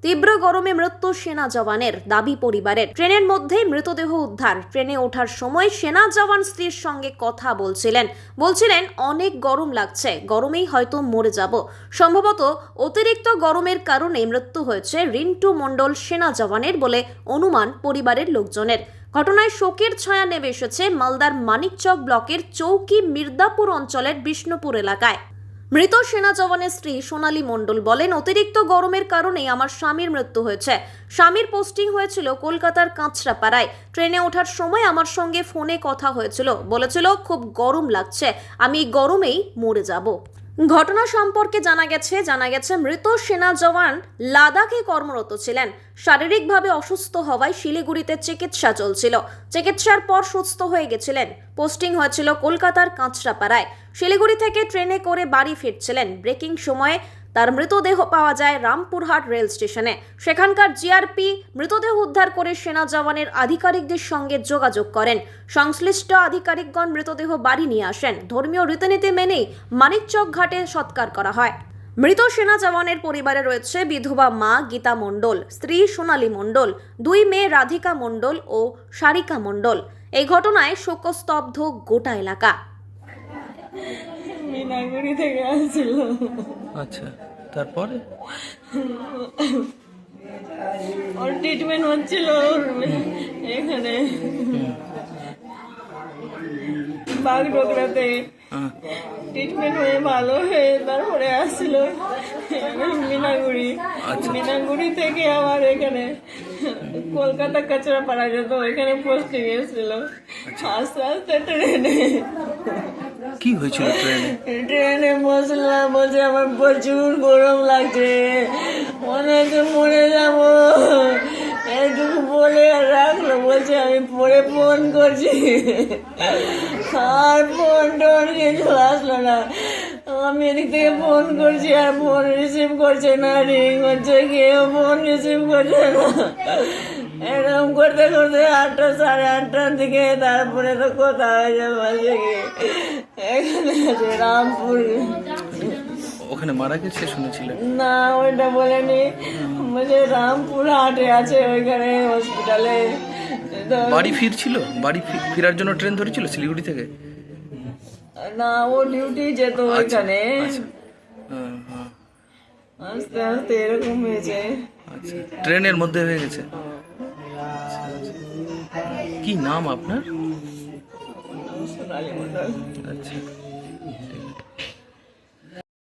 তীব্র গরমে মৃত্যু সেনা জওয়ানের, দাবি পরিবারের। ট্রেনের মধ্যেই মৃতদেহ উদ্ধার। ট্রেনে ওঠার সময় সেনা জওয়ান স্ত্রীর সঙ্গে কথা বলছিলেন অনেক গরম লাগছে, গরমেই হয়তো মরে যাব। সম্ভবত অতিরিক্ত গরমের কারণে মৃত্যু হয়েছে রিন্টু মণ্ডল সেনা জওয়ানের বলে অনুমান পরিবারের লোকজনের। ঘটনায় শোকের ছায়া নেমে এসেছে মালদার মানিকচক ব্লকের চৌকি মির্দাপুর অঞ্চলের বিষ্ণুপুর এলাকায়। মৃত সেনা জওয়ানের স্ত্রী সোনালী মণ্ডল বলেন, অতিরিক্ত গরমের কারণেই আমার স্বামীর মৃত্যু হয়েছে। স্বামীর পোস্টিং হয়েছিল কলকাতার কাঁচরাপাড়ায়। ট্রেনে ওঠার সময় আমার সঙ্গে ফোনে কথা হয়েছিল, বলেছিল খুব গরম লাগছে, আমি গরমেই মরে যাব। ঘটনা সম্পর্কে জানা গেছে মৃত সেনা জওয়ান লাদাখে কর্মরত ছিলেন। শারীরিকভাবে অসুস্থ হওয়ায় শিলিগুড়িতে চিকিৎসা চলছিল। চিকিৎসার পর সুস্থ হয়ে গেছিলেন। পোস্টিং হয়েছিল কলকাতার কাঁচরাপাড়ায়। শিলিগুড়ি থেকে ট্রেনে করে বাড়ি ফিরছিলেন। ব্রেকিং সময়ে তার মৃতদেহ পাওয়া যায় রামপুরহাট রেল স্টেশনে। সেখানকার জিআরপি মৃতদেহ উদ্ধার করে সেনা জওয়ানের আধিকারিকদের সঙ্গে যোগাযোগ করেন। সংশ্লিষ্ট আধিকারিকগণ মৃতদেহ বাড়ি নিয়ে আসেন। ধর্মীয় রীতিনীতি মেনেই মানিকচক ঘাটে সৎকার করা হয়। মৃত সেনা জওয়ানের পরিবারে রয়েছে বিধবা মা গীতা মণ্ডল, স্ত্রী সোনালী মণ্ডল, দুই মেয়ে রাধিকা মণ্ডল ও সারিকা মণ্ডল। এই ঘটনায় শোকস্তব্ধ গোটা এলাকা। মিনাগুড়ি থেকে আসছিল। আচ্ছা, তারপরে ওর ট্রিটমেন্ট হচ্ছিল এখানে বাগডোগরাতে। ট্রিটমেন্ট হয়ে ভালো হয়ে তারপরে আসছিল মিনাগুড়ি। মিনাগুড়ি থেকে আবার এখানে কলকাতা কাঁচরাপাড়া যেত, এখানে পোস্টিং এসেছিল। আস্তে আস্তে ট্রেনে কি হয়েছিল? ট্রেনে বসলাম, বলছে আমার প্রচুর গরম লাগছে, মনে হচ্ছে মরে যাবো। এইটুকু বলে রাখলো, বলছে আমি পরে ফোন করছি। আর ফোন টোন কিছু আসলো না। আমি এদিক থেকে ফোন করছি আর ফোন রিসিভ করছে না, রিং হচ্ছে, কেউ ফোন রিসিভ করছে না। এরকম করতে করতে 8টা সাড়ে 8টার দিকে তারপরে তো কথা হয়েছে, বলছে কি এখানে আছে রামপুর। ওখানে মারা গেছে শুনেছিলেন? না, ওইটা বলেনি, বলছে রামপুর হাটে আছে ওইখানে হসপিটালে। বাড়ি ফিরছিল? বাড়ি ফেরার জন্য ট্রেন ধরেছিল শিলিগুড়ি থেকে? না, ও ডিউটি যেত ওইখানে। আস্তে আস্তে এরকম হয়েছে। আচ্ছা, ট্রেনের মধ্যে হয়ে গেছে। কি নাম আপনার? সোনালী মণ্ডল। আচ্ছা।